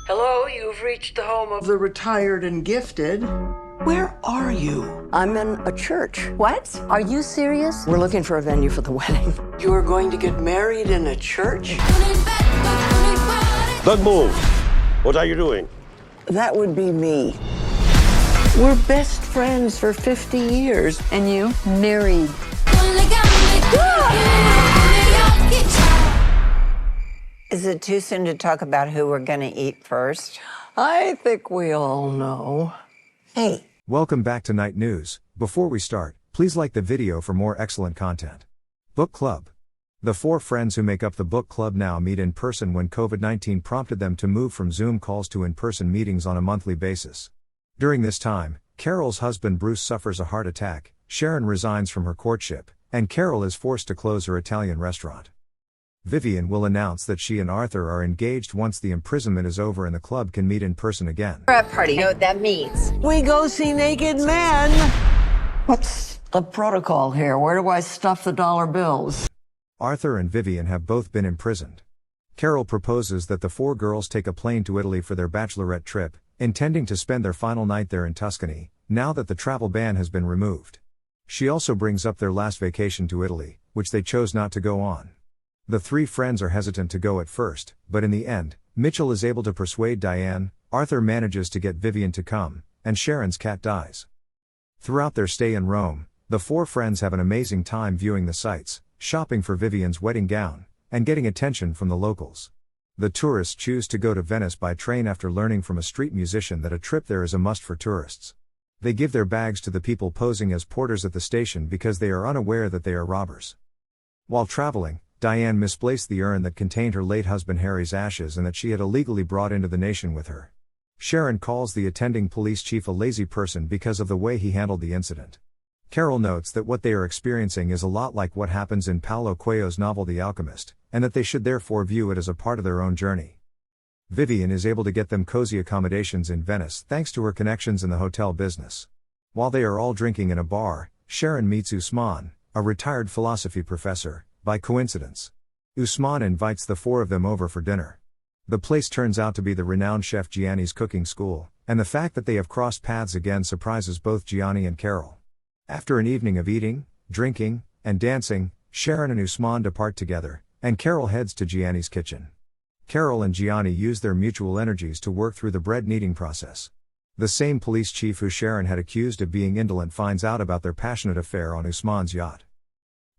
Hello, you've reached the home of the retired and gifted. Where are you? I'm in a church. What? Are you serious? We're looking for a venue for the wedding. You are going to get married in a church? Don't move. What are you doing? That would be me. We're best friends for 50 years. And you? Married. Is it too soon to talk about who we're gonna eat first? I think we all know. Hey. Welcome back to Night News. Before we start, please like the video for more excellent content. Book Club. The four friends who make up the book club now meet in person when COVID-19 prompted them to move from Zoom calls to in-person meetings on a monthly basis. During this time, Carol's husband Bruce suffers a heart attack, Sharon resigns from her courtship, and Carol is forced to close her Italian restaurant. Vivian will announce that she and Arthur are engaged once the imprisonment is over and the club can meet in person again. Frat party. You know what that means? We go see naked men. What's the protocol here? Where do I stuff the dollar bills? Arthur and Vivian have both been imprisoned. Carol proposes that the four girls take a plane to Italy for their bachelorette trip, intending to spend their final night there in Tuscany, now that the travel ban has been removed. She also brings up their last vacation to Italy, which they chose not to go on. The three friends are hesitant to go at first, but in the end, Mitchell is able to persuade Diane, Arthur manages to get Vivian to come, and Sharon's cat dies. Throughout their stay in Rome, the four friends have an amazing time viewing the sights, shopping for Vivian's wedding gown, and getting attention from the locals. The tourists choose to go to Venice by train after learning from a street musician that a trip there is a must for tourists. They give their bags to the people posing as porters at the station because they are unaware that they are robbers. While traveling, Diane misplaced the urn that contained her late husband Harry's ashes and that she had illegally brought into the nation with her. Sharon calls the attending police chief a lazy person because of the way he handled the incident. Carol notes that what they are experiencing is a lot like what happens in Paulo Coelho's novel The Alchemist, and that they should therefore view it as a part of their own journey. Vivian is able to get them cozy accommodations in Venice thanks to her connections in the hotel business. While they are all drinking in a bar, Sharon meets Usman, a retired philosophy professor, by coincidence. Usman invites the four of them over for dinner. The place turns out to be the renowned chef Gianni's cooking school, and the fact that they have crossed paths again surprises both Gianni and Carol. After an evening of eating, drinking, and dancing, Sharon and Usman depart together, and Carol heads to Gianni's kitchen. Carol and Gianni use their mutual energies to work through the bread kneading process. The same police chief who Sharon had accused of being indolent finds out about their passionate affair on Usman's yacht.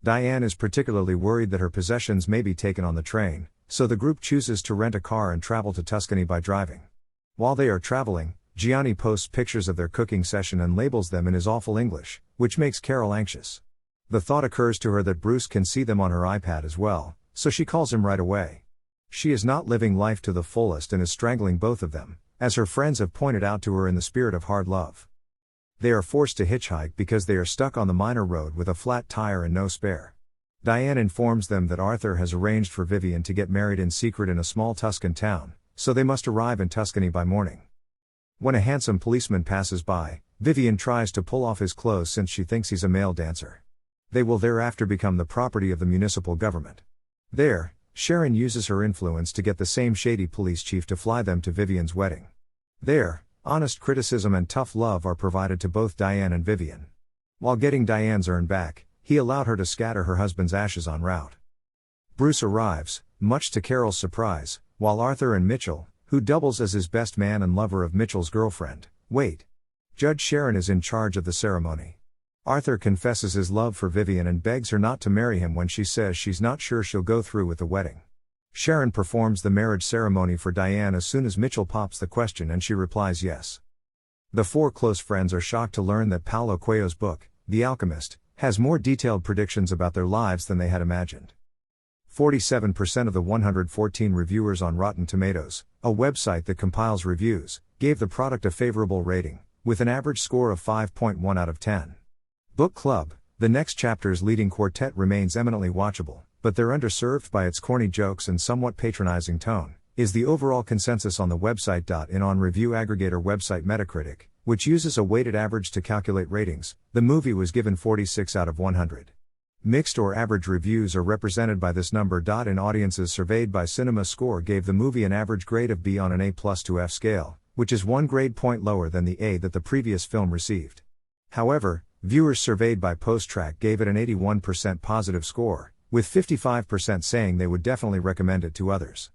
Diane is particularly worried that her possessions may be taken on the train, so the group chooses to rent a car and travel to Tuscany by driving. While they are traveling, Gianni posts pictures of their cooking session and labels them in his awful English, which makes Carol anxious. The thought occurs to her that Bruce can see them on her iPad as well, so she calls him right away. She is not living life to the fullest and is strangling both of them, as her friends have pointed out to her in the spirit of hard love. They are forced to hitchhike because they are stuck on the minor road with a flat tire and no spare. Diane informs them that Arthur has arranged for Vivian to get married in secret in a small Tuscan town, so they must arrive in Tuscany by morning. When a handsome policeman passes by, Vivian tries to pull off his clothes since she thinks he's a male dancer. They will thereafter become the property of the municipal government. There, Sharon uses her influence to get the same shady police chief to fly them to Vivian's wedding. There, honest criticism and tough love are provided to both Diane and Vivian. While getting Diane's urn back, he allowed her to scatter her husband's ashes en route. Bruce arrives, much to Carol's surprise, while Arthur and Mitchell, who doubles as his best man and lover of Mitchell's girlfriend, wait. Judge Sharon is in charge of the ceremony. Arthur confesses his love for Vivian and begs her not to marry him when she says she's not sure she'll go through with the wedding. Sharon performs the marriage ceremony for Diane as soon as Mitchell pops the question and she replies yes. The four close friends are shocked to learn that Paulo Coelho's book, The Alchemist, has more detailed predictions about their lives than they had imagined. 47% of the 114 reviewers on Rotten Tomatoes, a website that compiles reviews, gave the product a favorable rating, with an average score of 5.1 out of 10. Book Club, the next chapter's leading quartet remains eminently watchable, but they're underserved by its corny jokes and somewhat patronizing tone, is the overall consensus on the website. On review aggregator website Metacritic, which uses a weighted average to calculate ratings. The movie was given 46 out of 100. Mixed or average reviews are represented by this number. In audiences surveyed by Cinema Score gave the movie an average grade of B on an A+ to F scale, which is 1 grade point lower than the A that the previous film received. However, viewers surveyed by PostTrack gave it an 81% positive score, with 55% saying they would definitely recommend it to others.